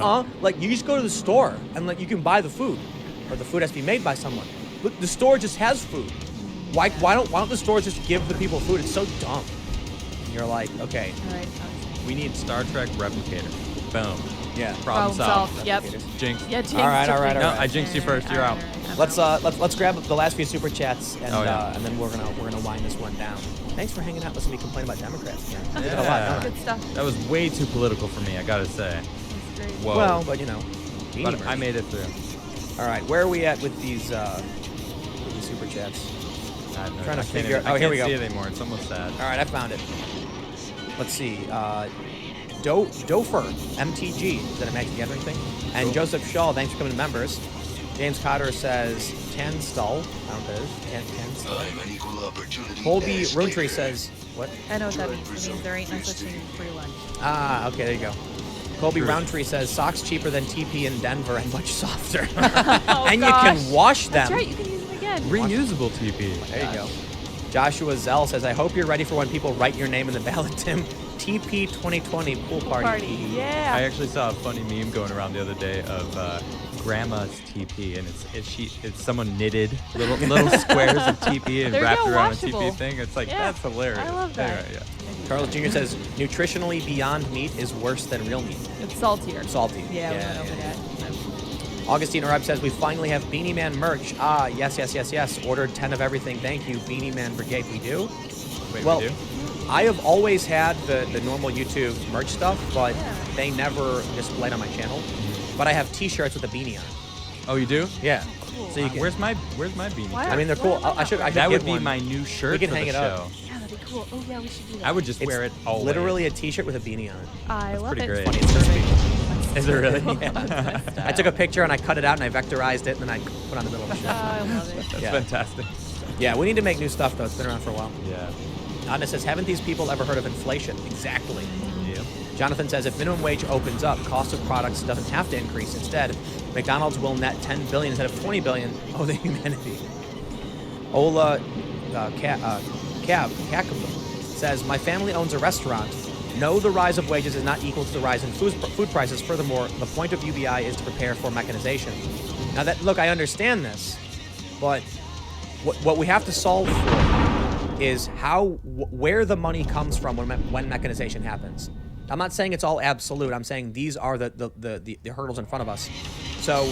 Like, you just go to the store and, like, you can buy the food. Or the food has to be made by someone. But the store just has food. Why don't the stores just give the people food? It's so dumb. And you're like, okay. All right. We need Star Trek replicator. Boom. Yeah. Problem solved. Yep. Jinx. Yeah, Jinx. All right. No, I jinxed you first. You're out. Let's grab the last few super chats and and then we're gonna wind this one down. Thanks for hanging out, listening to me complain about Democrats. Man. I did Yeah. a lot, don't I? Good stuff. That was way too political for me, I gotta say. That's great. Whoa. Well, but you know, But I made it through. All right, where are we at with these super chats? Trying to figure. Oh, here we go. I can't see it anymore. It's almost sad. All right, I found it. Let's see. Dofer MTG. Is that a Magic Gathering thing? And Cool. Joseph Shaw. Thanks for coming to members. James Cotter says Tanstall. I don't know what that is. Tanstall. Colby Roontree says what? I know what that means. It means there ain't no such thing as free lunch. Ah, okay, there you go. Colby Roundtree says socks cheaper than TP in Denver and much softer. Oh, and gosh. you can wash them. That's right. You can use them again. Reusable TP. There you go. Joshua Zell says, I hope you're ready for when people write your name in the ballot, Tim. TP 2020 pool party. Yeah. I actually saw a funny meme going around the other day of grandma's TP, and it's someone knitted little squares of TP and They're wrapped now around a washable. TP thing. It's like, Yeah. that's hilarious. I love that. Anyway, yeah. Carlos Jr. says, nutritionally beyond meat is worse than real meat. It's saltier. Salty. Yeah, we went over yeah. that. Augustine Arab says, we finally have Beanie Man merch. Ah, yes. Ordered 10 of everything. Thank you, Beanie Man Brigade. We do? Wait, Well, we do? I have always had the normal YouTube merch stuff, but Yeah. they never displayed on my channel. But I have T-shirts with a beanie on. Oh, you do? Yeah. Cool. So you can. Where's my beanie? Why I mean, they're Why cool. am I I should not get That would be one. my new shirt We can for hang the it show. up. Yeah, that'd be cool. Oh, yeah, we should do that. I would just wear it always. Literally a T-shirt with a beanie on it. I love pretty it. great. Funny, it's crispy. That's Is it really? so Yeah. cool. I took a picture and I cut it out and I vectorized it and then I put on the middle of the shirt. I love it. That's Yeah. fantastic. Yeah, we need to make new stuff though. It's been around for a while. Yeah. Anna says, haven't these people ever heard of inflation? Exactly. Yep. Jonathan says, if minimum wage opens up, cost of products doesn't have to increase. Instead, McDonald's will net $10 billion instead of $20 billion. Oh, the humanity. Ola Kakam says, my family owns a restaurant. No, the rise of wages is not equal to the rise in food prices. Furthermore, the point of UBI is to prepare for mechanization. Now, look, I understand this, but what we have to solve for is where the money comes from when mechanization happens. I'm not saying it's all absolute. I'm saying these are the hurdles in front of us. So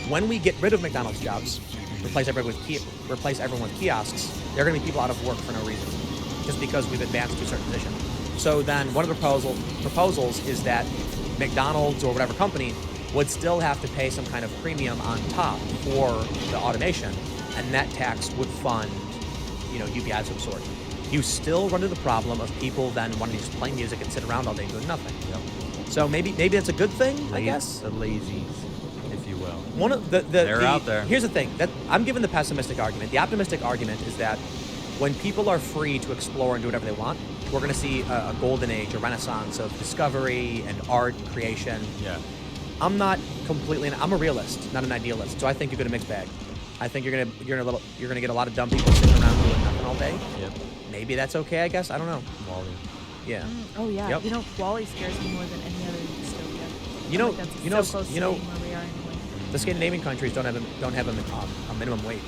when we get rid of McDonald's jobs, replace everyone with kiosks, there are going to be people out of work for no reason, just because we've advanced to a certain position. So then one of the proposals is that McDonald's or whatever company would still have to pay some kind of premium on top for the automation, and that tax would fund, UBI of some sort. You still run into the problem of people then wanting to just play music and sit around all day doing nothing. Yep. So maybe that's a good thing, I guess. The lazies, if you will. One of They're out there. Here's the thing, that I'm giving the pessimistic argument. The optimistic argument is that when people are free to explore and do whatever they want, we're going to see a golden age, a renaissance of discovery and art creation. Yeah. I'm a realist, not an idealist. So I think you're going to mix bag. I think you're gonna get a lot of dumb people sitting around doing nothing all day. Yep. Maybe that's okay, I guess. I don't know. Wally. Yeah. Oh, yeah. Yep. Wally scares me more than any other dystopia. You know- Like that's you know- so close you know- to being where we are anyway. The Scandinavian countries don't have a minimum wage.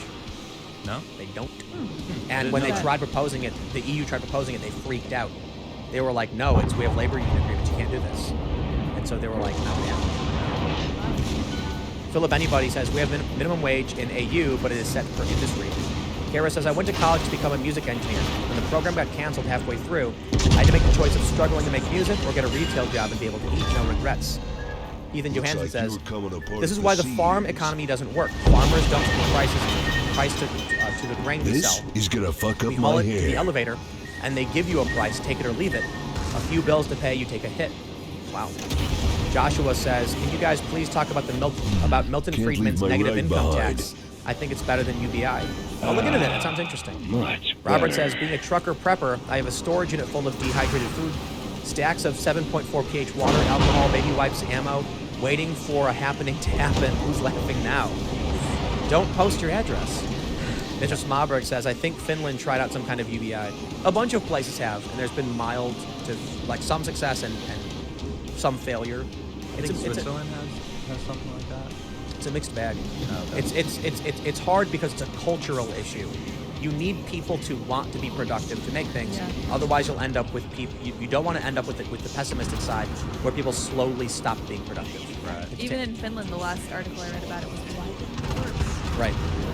No? They don't. I And didn't when know they that. tried proposing it, the EU tried proposing it, they freaked out. They were like, no, we have labor union agreements, you can't do this. And so they were like, no, man. Philip Anybody says, we have minimum wage in AU, but it is set per industry. Kara says, I went to college to become a music engineer. When the program got canceled halfway through, I had to make the choice of struggling to make music or get a retail job and be able to eat, no regrets. Ethan Johansson says, this is why the farm economy doesn't work. Farmers don't put price to the grain we sell. This is gonna fuck up We haul my it to the hair. elevator, and they give you a price, take it or leave it. A few bills to pay, you take a hit. Wow. Joshua says, can you guys please talk about Milton Can't Friedman's leave my negative ride income behind. tax? I think it's better than UBI. I'll look into that. That sounds interesting. Much Robert better. says, being a trucker prepper, I have a storage unit full of dehydrated food, stacks of 7.4 pH water, alcohol, baby wipes, ammo, waiting for a happening to happen. Who's laughing now? Don't post your address. Mr. Smaberg says, I think Finland tried out some kind of UBI. A bunch of places have, and there's been mild to, like, some success and some failure. I think Switzerland has something like that. It's a mixed bag. Oh, okay. It's hard because it's a cultural issue. You need people to want to be productive to make things. Yeah. Otherwise, you'll end up with people. You don't want to end up with the pessimistic side, where people slowly stop being productive. Right. Even in Finland, the last article I read about it was why didn't it work?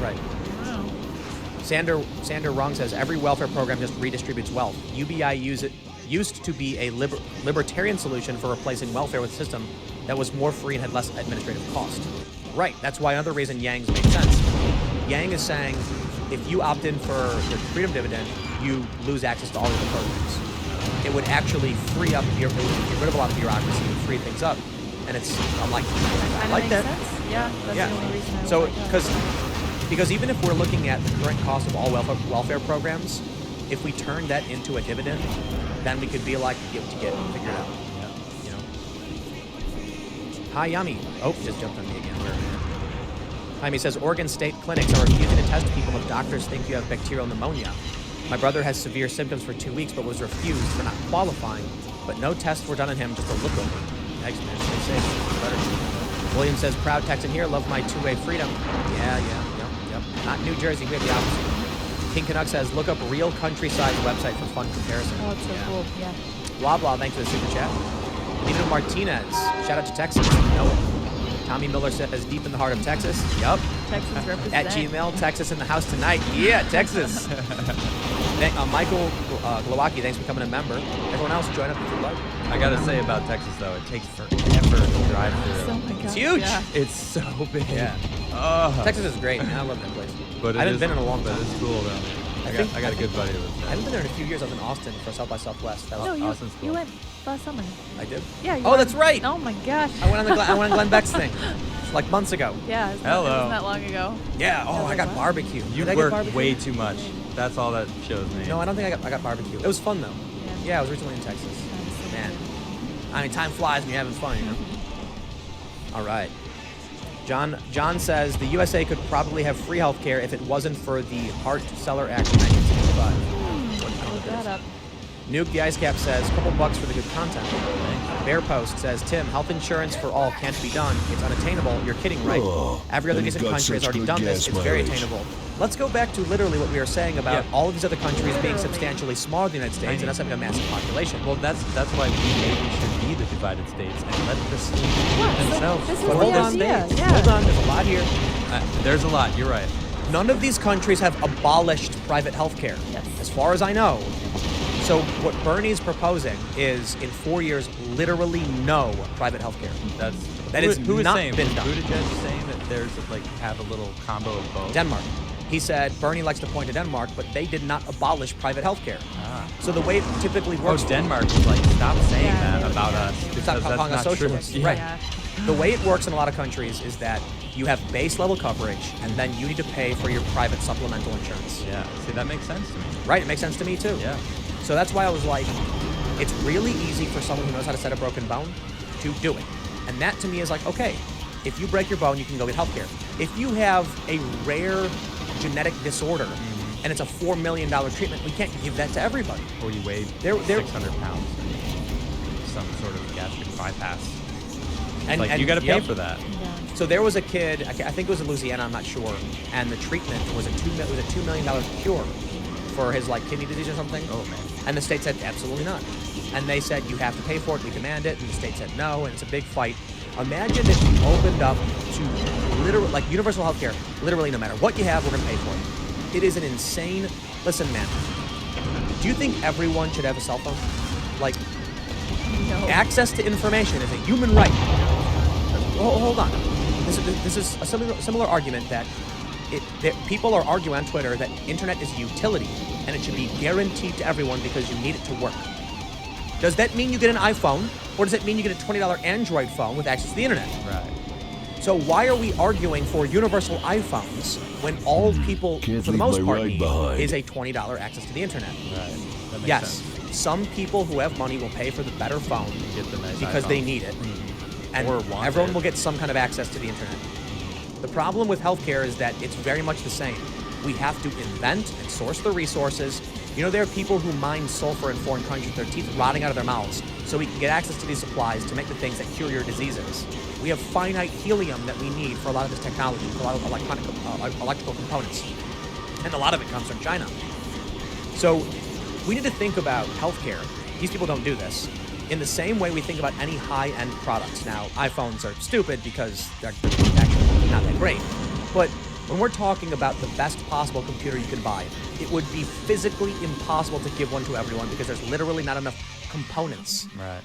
Right. Wow. Sander Rung says every welfare program just redistributes wealth. UBI used to be a libertarian solution for replacing welfare with a system that was more free and had less administrative cost. Right. That's why another reason Yang's made sense. Yang is saying if you opt in for the freedom dividend, you lose access to all of the programs. It would actually free up get rid of a lot of bureaucracy and free things up. And I'm like, I like that. Sense. Yeah, that's the only reason I So, would like that. because even if we're looking at the current cost of all welfare programs, if we turn that into a dividend, then we could be like, get figured out. You know. Hi, Yami. Oh, just jumped on me again. Jaime says Oregon State clinics are refusing to test people if doctors think you have bacterial pneumonia. My brother has severe symptoms for 2 weeks, but was refused for not qualifying. But no tests were done on him, just a look over. Thanks, man. Stay safe. Better. William says, proud Texan here, love my two-way freedom. Yep. Not New Jersey, we have the opposite. King Canuck says, look up Real Countryside website for fun comparison. Oh, it's so cool. Yeah. Blah, blah, thanks for the super chat. Nino Martinez, shout out to Texas. Noah. Tommy Miller says, deep in the heart of Texas. Yup. Texas represent. At Gmail, Texas in the house tonight. Yeah, Texas. Michael Glowacki, thanks for becoming a member. Everyone else, join up if you'd like. I gotta say about Texas though, it takes forever to drive through. Oh my God. It's huge. Yeah. It's so big. Yeah. Oh. Texas is great, man. I love that place. But I haven't been in a long time. But it's cool though. I got a good buddy that lives I there. haven't been there in a few years. I was in Austin for South by Southwest. That was No, Austin's cool. you went last summer. I did. Yeah. You Oh, went. that's right. Oh my gosh. I went on Glenn Beck's thing, like months ago. Yeah. It Hello. wasn't that long ago. Yeah. Oh, Yeah, I got wow. barbecue. You Did I get work barbecue? way too much. That's all that shows me. No, I don't think I got barbecue. It was fun though. Yeah, I was recently in Texas. Man, I mean, time flies when you're having fun, you know. All right. John says the USA could probably have free healthcare if it wasn't for the Hart-Celler Act of 1965. Look that up. Nuke the Ice Cap says, couple bucks for the good content. Bear Post says, Tim, health insurance for all can't be done. It's unattainable. You're kidding, right? Every other and decent got country has such already good done this. gas It's very mileage. attainable. Let's go back to literally what we were saying about all of these other countries being Literally. substantially smaller than the United States and us having a massive population. Well, that's why we maybe should be the divided states and let the states What? themselves. This is But the hold on, idea. Yeah. hold on, there's a lot here. There's a lot. You're right. None of these countries have abolished private health care, Yes. as far as I know. So what Bernie's proposing is, in 4 years, literally no private health care. That is who is not saying? been done. Buttigieg saying that there's like have a little combo of both. Denmark. He said Bernie likes to point to Denmark, but they did not abolish private health care. Ah. So the way it typically Oh, works... Denmark was like, stop saying Yeah, that about us Stop because that's calling us not true. socialists. Yeah. Right. Yeah. The way it works in a lot of countries is that you have base level coverage, and then you need to pay for your private supplemental insurance. Yeah. See, that makes sense to me. Right? It makes sense to me, too. Yeah. So that's why I was like, it's really easy for someone who knows how to set a broken bone to do it. And that to me is like, okay, if you break your bone, you can go get healthcare. If you have a rare genetic disorder and it's a $4 million treatment, we can't give that to everybody. Or you weigh There- 600 pounds and some sort of gastric bypass. And Like, you got to pay yep. for that. Yeah. So there was a kid, I think it was in Louisiana, I'm not sure, and the treatment was a $2 million cure for his like kidney disease or something. Oh, man. And the state said, absolutely not. And they said, you have to pay for it, we demand it, and the state said no, and it's a big fight. Imagine if you opened up to literally, like universal healthcare, literally no matter what you have, we're gonna pay for it. It is an insane, listen man, do you think everyone should have a cell phone? Like, No. access to information is a human right. Hold on. This is a similar argument that people are arguing on Twitter that internet is a utility and it should be guaranteed to everyone because you need it to work. Does that mean you get an iPhone, or does it mean you get a $20 Android phone with access to the internet? Right. So why are we arguing for universal iPhones when all people, Can't for the leave most my part, ride need behind. is a $20 access to the internet? Right. That makes Yes, sense. some people who have money will pay for the better phone Get the nice because iPhone. they need it. And Or want everyone it. will get some kind of access to the internet. The problem with healthcare is that it's very much the same. We have to invent and source the resources, You know, there are people who mine sulfur in foreign countries, their teeth rotting out of their mouths, so we can get access to these supplies to make the things that cure your diseases. We have finite helium that we need for a lot of this technology, for a lot of electrical components. And a lot of it comes from China. So we need to think about healthcare. These people don't do this. In the same way we think about any high-end products. Now, iPhones are stupid because they're actually not that great. But when we're talking about the best possible computer you can buy, it would be physically impossible to give one to everyone because there's literally not enough components. Right.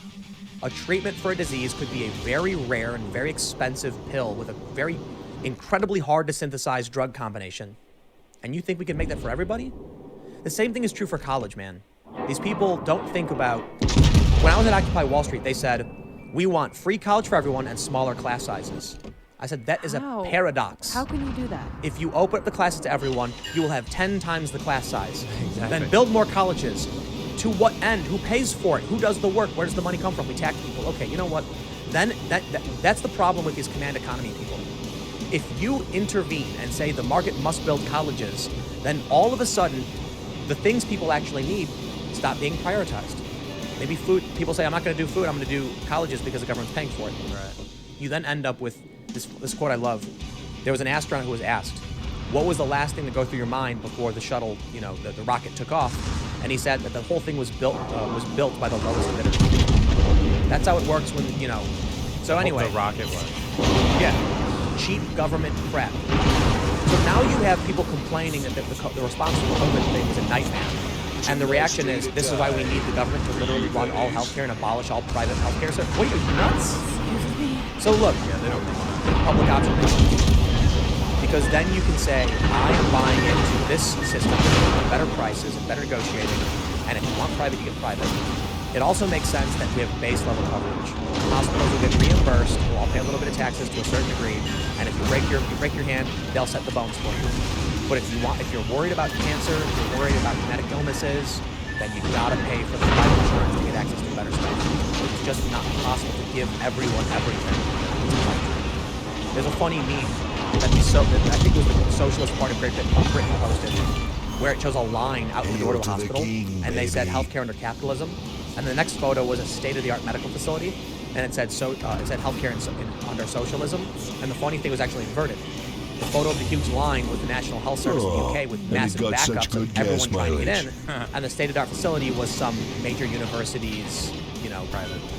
A treatment for a disease could be a very rare and very expensive pill with a very incredibly hard to synthesize drug combination. And you think we can make that for everybody? The same thing is true for college, man. These people don't think about... When I was at Occupy Wall Street, they said, we want free college for everyone and smaller class sizes. I said, that is a paradox. How can you do that? If you open up the classes to everyone, you will have 10 times the class size. Exactly. Then build more colleges. To what end? Who pays for it? Who does the work? Where does the money come from? We tax people. Okay, you know what? Then that's the problem with these command economy people. If you intervene and say the market must build colleges, then all of a sudden, the things people actually need stop being prioritized. Maybe food, people say, I'm not going to do food, I'm going to do colleges because the government's paying for it. Right. You then end up with this quote I love. There was an astronaut who was asked, what was the last thing to go through your mind before the shuttle, the rocket took off? And he said that the whole thing was built by the lowest bidder. That's how it works when, So anyway. The rocket was. Yeah. Cheap government crap. So now you have people complaining that the response to the COVID thing was a nightmare. And the reaction is, this is why we need the government to literally run all healthcare and abolish all private healthcare. So, what are you, nuts? So look, public option. Because then you can say, I am buying into this system with better prices and better negotiating. And if you want private, you get private. It also makes sense that we have base level coverage. Hospitals will get reimbursed. We'll all pay a little bit of taxes to a certain degree. And if you break your hand, they'll set the bones for you. But if you're worried about cancer, if you're worried about genetic illnesses, then you gotta pay for the private insurance to get access to better stuff. It's just not possible to give everyone everything. There's a funny meme that I think it was the Socialist Party of Great Britain posted, where it shows a line out the door to a hospital, and they said healthcare under capitalism, and the next photo was a state-of-the-art medical facility, and it said healthcare under socialism, and the funny thing was actually inverted. The photo of the huge line with the National Health Service in the UK with massive backups of everyone trying to get in, and the state-of-the-art facility was some major universities,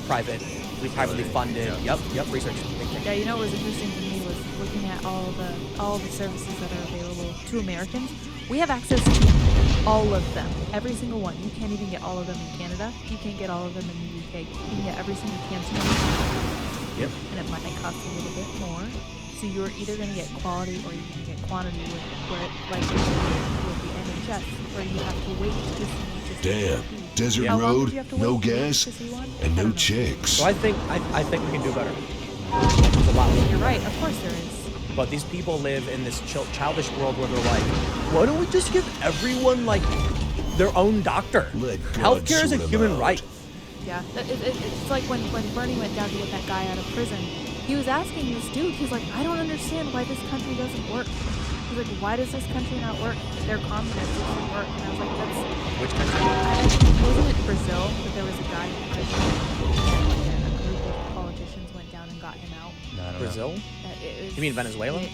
privately funded. Yep, research. Yeah, what was interesting to me was looking at all the services that are available to Americans. We have access to all of them, every single one. You can't even get all of them in Canada. You can't get all of them in the UK. You can get every single cancer. Yep. And it might cost a little bit more. So you're either going to get quality or you're going to get quantity with the NHS, or you have to wait to see. Damn, desert road, no gas, and no chicks. So I think we can do better. There's a lot. You're right. Of course there is. But these people live in this childish world where they're like, why don't we just give everyone their own doctor? Healthcare is a human right. Yeah, it's like when Bernie went down to get that guy out of prison. He was asking this dude, he's like, I don't understand why this country doesn't work. He's like, why does this country not work? They're communists, it should work. And I was like, that's... Which country? Wasn't it Brazil that there was a guy in prison and a group of politicians went down and got him out? No, I don't know. Brazil? You mean Venezuela?